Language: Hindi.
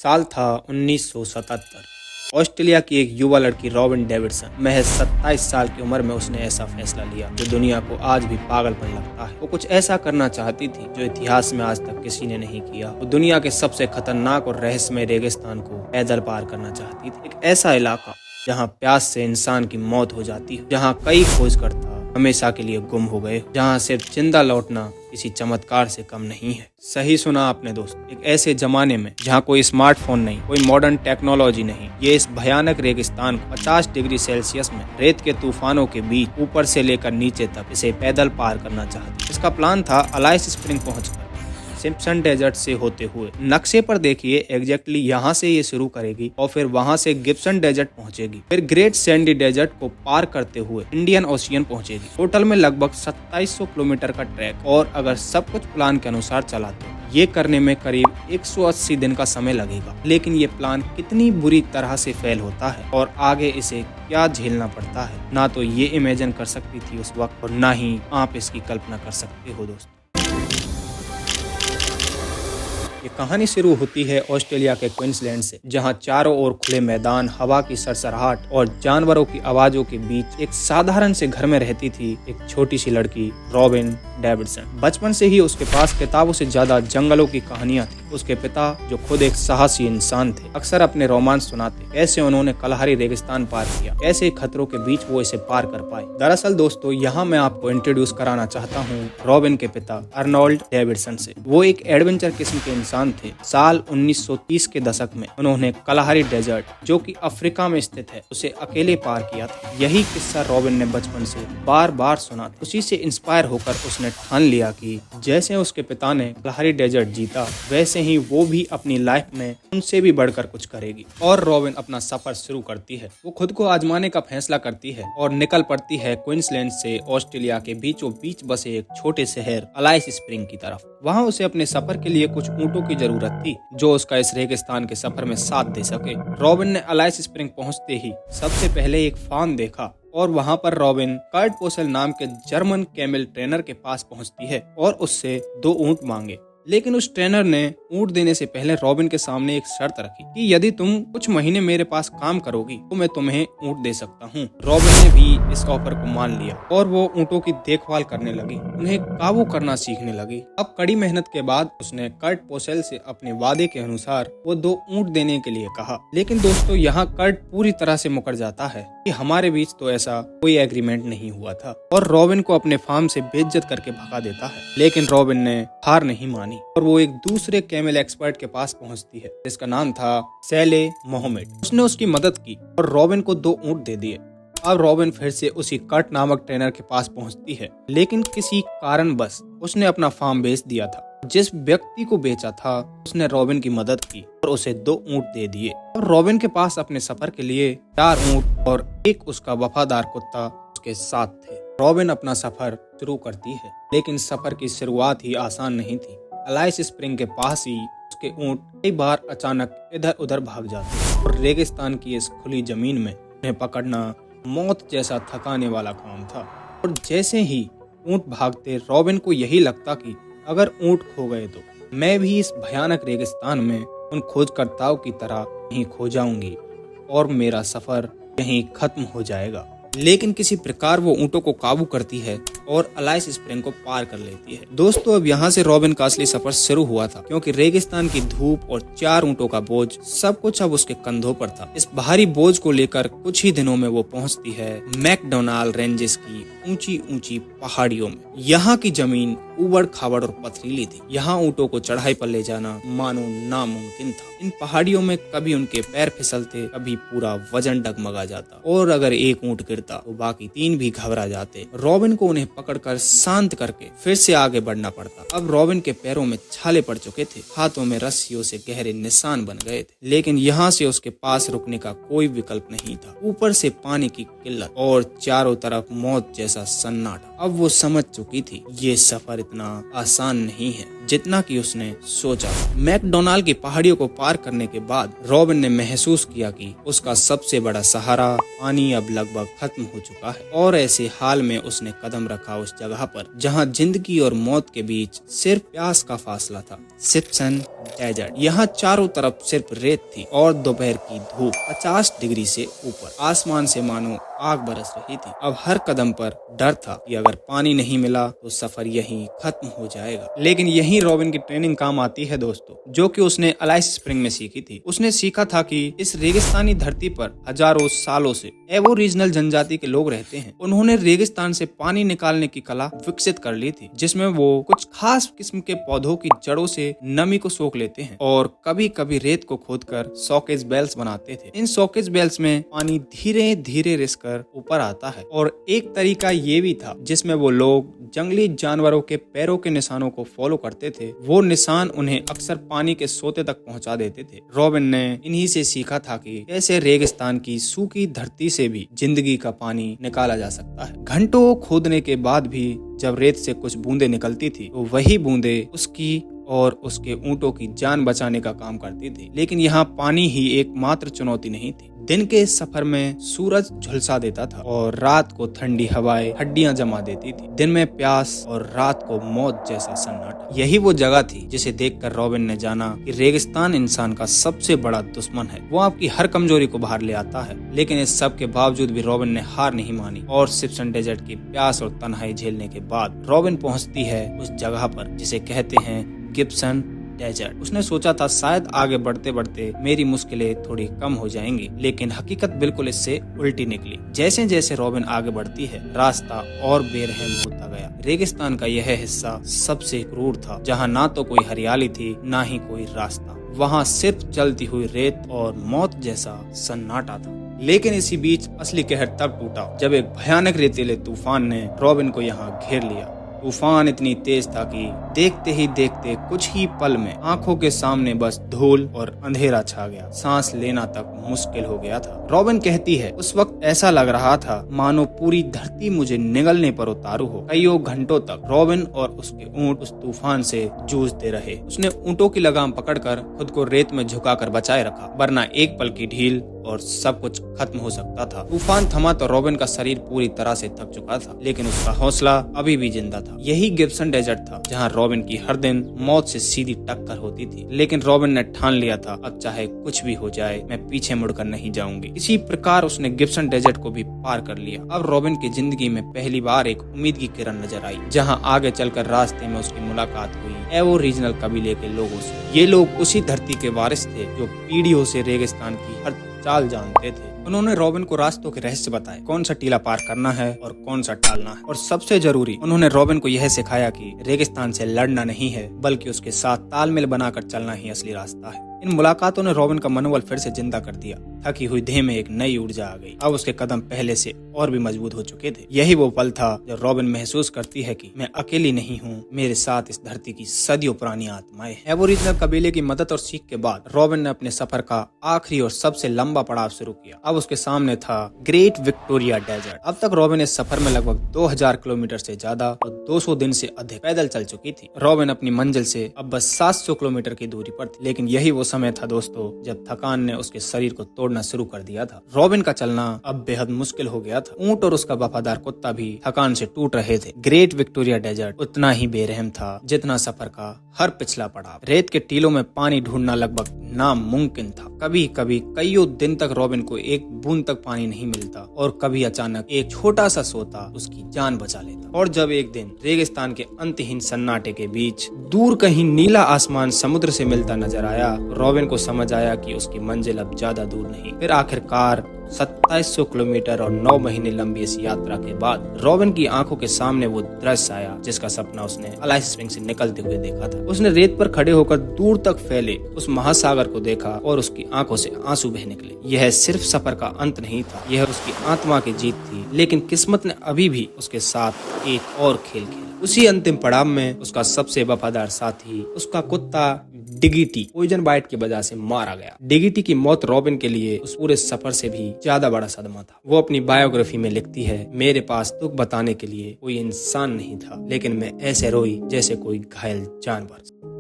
साल था 1977। ऑस्ट्रेलिया की एक युवा लड़की रॉबिन डेविडसन महज 27 साल की उम्र में उसने ऐसा फैसला लिया जो दुनिया को आज भी पागलपन लगता है। वो कुछ ऐसा करना चाहती थी जो इतिहास में आज तक किसी ने नहीं किया। वो दुनिया के सबसे खतरनाक और रहस्यमय रेगिस्तान को पैदल पार करना चाहती थी। एक ऐसा इलाका जहाँ प्यास से इंसान की मौत हो जाती है, जहाँ कई खोजकर्ता हमेशा के लिए गुम हो गए, जहाँ सिर्फ जिंदा लौटना किसी चमत्कार से कम नहीं है। सही सुना आपने दोस्त, एक ऐसे जमाने में जहाँ कोई स्मार्टफोन नहीं, कोई मॉडर्न टेक्नोलॉजी नहीं, ये इस भयानक रेगिस्तान को 50 डिग्री सेल्सियस में रेत के तूफानों के बीच ऊपर से लेकर नीचे तक इसे पैदल पार करना चाहती। इसका प्लान था अलाइस स्प्रिंग पहुंचकर सिम्पसन डेजर्ट से होते हुए। नक्शे पर देखिए एग्जैक्टली यहाँ से ये शुरू करेगी और फिर वहाँ से गिब्सन डेजर्ट पहुँचेगी, फिर ग्रेट सैंडी डेजर्ट को पार करते हुए इंडियन ओशियन पहुँचेगी। टोटल में लगभग 2700 किलोमीटर का ट्रैक, और अगर सब कुछ प्लान के अनुसार चला तो ये करने में करीब 180 दिन का समय लगेगा। लेकिन ये प्लान कितनी बुरी तरह से फेल होता है और आगे इसे क्या झेलना पड़ता है, ना तो ये इमेजिन कर सकती थी उस वक्त, और ना ही आप इसकी कल्पना कर सकते हो दोस्तों। ये कहानी शुरू होती है ऑस्ट्रेलिया के क्वींसलैंड से, जहां चारों ओर खुले मैदान, हवा की सरसराहट और जानवरों की आवाजों के बीच एक साधारण से घर में रहती थी एक छोटी सी लड़की रॉबिन डेविडसन। बचपन से ही उसके पास किताबों से ज्यादा जंगलों की कहानियां थी। उसके पिता, जो खुद एक साहसी इंसान थे, अक्सर अपने रोमांस सुनाते कैसे उन्होंने कलहरी रेगिस्तान पार किया, कैसे खतरों के बीच वो इसे पार कर पाए। दरअसल दोस्तों, यहाँ मैं आपको इंट्रोड्यूस कराना चाहता हूँ रॉबिन के पिता अर्नोल्ड डेविडसन से। वो एक एडवेंचर किस्म के इंसान थे। साल 1930 के दशक में उन्होंने कलहरी डेजर्ट, जो कि अफ्रीका में स्थित है, उसे अकेले पार किया था। यही किस्सा रॉबिन ने बचपन से बार बार सुना था। उसी से इंस्पायर होकर उसने ठान लिया कि जैसे उसके पिता ने कलहरी डेजर्ट जीता, वैसे ही वो भी अपनी लाइफ में उनसे भी बढ़कर कुछ करेगी। और रॉबिन अपना सफर शुरू करती है। वो खुद को आजमाने का फैसला करती है और निकल पड़ती है क्वींसलैंड से ऑस्ट्रेलिया के बीचों बीच बसे एक छोटे शहर अलाइस स्प्रिंग की तरफ। वहाँ उसे अपने सफर के लिए कुछ ऊँटों की जरूरत थी जो उसका इस रेगिस्तान के सफर में साथ दे सके। रॉबिन ने अलाइस स्प्रिंग पहुँचते ही सबसे पहले एक फार्म देखा, और वहाँ पर रॉबिन कर्ट पोसेल नाम के जर्मन कैमल ट्रेनर के पास पहुँचती है और उससे 2 ऊँट मांगे। लेकिन उस ट्रेनर ने ऊँट देने से पहले रॉबिन के सामने एक शर्त रखी कि यदि तुम कुछ महीने मेरे पास काम करोगी तो मैं तुम्हें ऊँट दे सकता हूँ। रॉबिन ने भी इस ऑफर को मान लिया और वो ऊँटों की देखभाल करने लगी, उन्हें काबू करना सीखने लगी। अब कड़ी मेहनत के बाद उसने कर्ट पोसेल से अपने वादे के अनुसार वो 2 ऊँट देने के लिए कहा। लेकिन दोस्तों, यहाँ कर्ट पूरी तरह से मुकर जाता है कि हमारे बीच तो ऐसा कोई एग्रीमेंट नहीं हुआ था, और रॉबिन को अपने फार्म से बेइज्जत करके भगा देता है। लेकिन रॉबिन ने हार नहीं मानी और वो एक दूसरे कैमल एक्सपर्ट के पास पहुंचती है जिसका नाम था सैले मोहम्मद। उसने उसकी मदद की और रॉबिन को 2 ऊँट दे दिए। अब रॉबिन फिर से उसी कर्ट नामक ट्रेनर के पास पहुंचती है, लेकिन किसी कारणवश उसने अपना फार्म बेच दिया था। जिस व्यक्ति को बेचा था उसने रॉबिन की मदद की और उसे 2 ऊँट दे दिए। और रॉबिन के पास अपने सफर के लिए 4 ऊँट और एक उसका वफादार कुत्ता उसके साथ थे। रॉबिन अपना सफर शुरू करती है, लेकिन सफर की शुरुआत ही आसान नहीं थी। अलाइस स्प्रिंग के पास ही उसके ऊँट कई बार अचानक इधर उधर भाग जाते और रेगिस्तान की इस खुली जमीन में उन्हें पकड़ना मौत जैसा थकाने वाला काम था। और जैसे ही ऊँट भागते, रॉबिन को यही लगता कि अगर ऊँट खो गए तो मैं भी इस भयानक रेगिस्तान में उन खोजकर्ताओं की तरह यहीं खो जाऊंगी और मेरा सफर यहीं खत्म हो जाएगा। लेकिन किसी प्रकार वो ऊँटों को काबू करती है और अलाइस स्प्रिंग को पार कर लेती है। दोस्तों, अब यहाँ से रॉबिन का असली सफर शुरू हुआ था, क्योंकि रेगिस्तान की धूप और 4 ऊँटों का बोझ सब कुछ अब उसके कंधों पर था। इस भारी बोझ को लेकर कुछ ही दिनों में वो पहुँचती है मैकडोनाल्ड रेंजेस की ऊंची ऊंची पहाड़ियों में। यहाँ की जमीन उबड़ खाबड़ और पथरीली थी। यहाँ ऊँटों को चढ़ाई पर ले जाना मानो नामुमकिन था। इन पहाड़ियों में कभी उनके पैर फिसलते, कभी पूरा वजन डगमगा जाता, और अगर एक ऊँट गिरता तो बाकी 3 भी घबरा जाते। रॉबिन को उन्हें पकड़कर शांत करके फिर से आगे बढ़ना पड़ता। अब रॉबिन के पैरों में छाले पड़ चुके थे, हाथों में रस्सियों से गहरे निशान बन गए थे, लेकिन यहाँ से उसके पास रुकने का कोई विकल्प नहीं था। ऊपर से पानी की किल्लत और चारों तरफ मौत जैसा सन्नाटा। अब वो समझ चुकी थी ये सफर इतना आसान नहीं है जितना कि उसने सोचा। मैकडोनाल्ड की पहाड़ियों को पार करने के बाद रॉबिन ने महसूस किया कि उसका सबसे बड़ा सहारा पानी अब लगभग खत्म हो चुका है और ऐसे हाल में उसने कदम रखा उस जगह पर जहां जिंदगी और मौत के बीच सिर्फ प्यास का फासला था। Simpson desert. यहाँ चारों तरफ सिर्फ रेत थी और दोपहर की धूप 50 डिग्री से ऊपर। आसमान से मानो आग बरस रही थी। अब हर कदम पर डर था कि अगर पानी नहीं मिला तो सफर यहीं खत्म हो जाएगा। लेकिन यहीं रॉबिन की ट्रेनिंग काम आती है दोस्तों, जो कि उसने अलाइस स्प्रिंग में सीखी थी। उसने सीखा था कि इस रेगिस्तानी धरती पर हजारों सालों से एबोरिजिनल जनजाति के लोग रहते हैं। उन्होंने रेगिस्तान से पानी निकालने की कला विकसित कर ली थी, जिसमें वो कुछ खास किस्म के पौधों की जड़ों से नमी को सोख लेते हैं और कभी कभी रेत को खोदकर सॉकेज बेल्स बनाते थे। इन सॉकेज बेल्स में पानी धीरे धीरे रिसकर ऊपर आता है। और एक तरीका ये भी था जिसमें वो लोग जंगली जानवरों के पैरों के निशानों को फॉलो करते थे। वो निशान उन्हें अक्सर पानी के सोते तक पहुंचा देते थे। रॉबिन ने इन्हीं से सीखा था कि कैसे रेगिस्तान की सूखी धरती से भी जिंदगी का पानी निकाला जा सकता है। घंटों खोदने के बाद भी जब रेत से कुछ बूंदें निकलती थी तो वही बूंदें उसकी और उसके ऊंटों की जान बचाने का काम करती थी। लेकिन यहाँ पानी ही एकमात्र चुनौती नहीं थी। दिन के सफर में सूरज झुलसा देता था और रात को ठंडी हवाएं हड्डियां जमा देती थी। दिन में प्यास और रात को मौत जैसा सन्नाटा। यही वो जगह थी जिसे देखकर रॉबिन ने जाना कि रेगिस्तान इंसान का सबसे बड़ा दुश्मन है। वो आपकी हर कमजोरी को बाहर ले आता है। लेकिन इस सब के बावजूद भी रॉबिन ने हार नहीं मानी और सिप्सन डेजर्ट की प्यास और तन्हाई झेलने के बाद रॉबिन पहुंचती है उस जगह पर जिसे कहते हैं गिब्सन डेजर्ट। उसने सोचा था शायद आगे बढ़ते बढ़ते मेरी मुश्किलें थोड़ी कम हो जाएंगी, लेकिन हकीकत बिल्कुल इससे उल्टी निकली। जैसे जैसे रॉबिन आगे बढ़ती है रास्ता और बेरहम होता गया। रेगिस्तान का यह हिस्सा सबसे क्रूर था, जहाँ ना तो कोई हरियाली थी ना ही कोई रास्ता। वहाँ सिर्फ चलती हुई रेत और मौत जैसा सन्नाटा था। लेकिन इसी बीच असली कहर तब टूटा जब एक भयानक रेतीले तूफान ने रॉबिन को यहाँ घेर लिया। तूफान इतनी तेज था कि देखते ही देखते कुछ ही पल में आंखों के सामने बस धूल और अंधेरा छा गया। सांस लेना तक मुश्किल हो गया था। रॉबिन कहती है उस वक्त ऐसा लग रहा था मानो पूरी धरती मुझे निगलने पर उतारू हो। कईयों घंटों तक रॉबिन और उसके ऊंट उस तूफान से जूझते रहे। उसने ऊंटों की लगाम पकड़कर खुद को रेत में झुकाकर बचाए रखा, वरना एक पल की ढील और सब कुछ खत्म हो सकता था। तूफान थमा तो रॉबिन का शरीर पूरी तरह से थक चुका था, लेकिन उसका हौसला अभी भी जिंदा था। यही गिब्सन डेजर्ट था जहां रॉबिन की हर दिन मौत से सीधी टक्कर होती थी। लेकिन रॉबिन ने ठान लिया था अब चाहे कुछ भी हो जाए मैं पीछे मुड़कर नहीं जाऊंगी। इसी प्रकार उसने गिब्सन डेजर्ट को भी पार कर लिया। अब रॉबिन की जिंदगी में पहली बार एक उम्मीद की किरण नजर आई, जहाँ आगे चलकर रास्ते में उसकी मुलाकात हुई एबोरिजिनल कबीले के लोगों से। ये लोग उसी धरती के वारिस थे जो पीढ़ियों से रेगिस्तान की हर चाल जानते थे। उन्होंने रॉबिन को रास्तों के रहस्य बताए, कौन सा टीला पार करना है और कौन सा टालना है। और सबसे जरूरी उन्होंने रॉबिन को यह सिखाया कि रेगिस्तान से लड़ना नहीं है बल्कि उसके साथ तालमेल बनाकर चलना ही असली रास्ता है। इन मुलाकातों ने रॉबिन का मनोबल फिर से जिंदा कर दिया। थकी हुई देह में एक नई ऊर्जा आ गई। अब उसके कदम पहले से और भी मजबूत हो चुके थे। यही वो पल था जब रॉबिन महसूस करती है कि मैं अकेली नहीं हूँ, मेरे साथ इस धरती की सदियों पुरानी आत्माएं हैं। एबोरिजिनल कबीले की मदद और सीख के बाद रॉबिन ने अपने सफर का आखिरी और सबसे लंबा पड़ाव शुरू किया। अब उसके सामने था ग्रेट विक्टोरिया डेजर्ट। अब तक रॉबिन इस सफर में लगभग 2000 किलोमीटर से ज्यादा और 200 दिन से अधिक पैदल चल चुकी थी। रॉबिन अपनी मंजिल से अब बस 700 किलोमीटर की दूरी पर थी। लेकिन यही वो समय था दोस्तों जब थकान ने उसके शरीर को तोड़ना शुरू कर दिया था। रॉबिन का चलना अब बेहद मुश्किल हो गया था। ऊंट और उसका वफादार कुत्ता भी थकान से टूट रहे थे। ग्रेट विक्टोरिया डेजर्ट उतना ही बेरहम था जितना सफर का हर पिछला पड़ाव। रेत के टीलों में पानी ढूंढना लगभग नामुमकिन था। कभी कभी कईयों दिन तक रॉबिन को एक बूंद तक पानी नहीं मिलता और कभी अचानक एक छोटा सा सोता उसकी जान बचा लेता। और जब एक दिन रेगिस्तान के अंतहीन सन्नाटे के बीच दूर कहीं नीला आसमान समुद्र से मिलता नजर आया, रॉबिन को समझ आया कि उसकी मंजिल अब ज्यादा दूर नहीं। फिर आखिरकार 2700 किलोमीटर और 9 महीने लंबी इस यात्रा के बाद रॉबिन की आंखों के सामने वो दृश्य आया जिसका सपना उसने अलाइस स्प्रिंग से निकलते हुए देखा था। उसने रेत पर खड़े होकर दूर तक फैले उस महासागर को देखा और उसकी आंखों से आंसू बह निकले। यह सिर्फ सफर का अंत नहीं था, यह उसकी आत्मा की जीत थी। लेकिन किस्मत ने अभी भी उसके साथ एक और खेल खेला। उसी अंतिम पड़ाव में उसका सबसे वफादार साथी, उसका कुत्ता डिगिटी पॉइजन बाइट की वजह से मारा गया। डिगिटी की मौत रॉबिन के लिए उस पूरे सफर से भी ज्यादा बड़ा सदमा था। वो अपनी बायोग्राफी में लिखती है, मेरे पास दुख बताने के लिए कोई इंसान नहीं था, लेकिन मैं ऐसे रोई जैसे कोई घायल जानवर।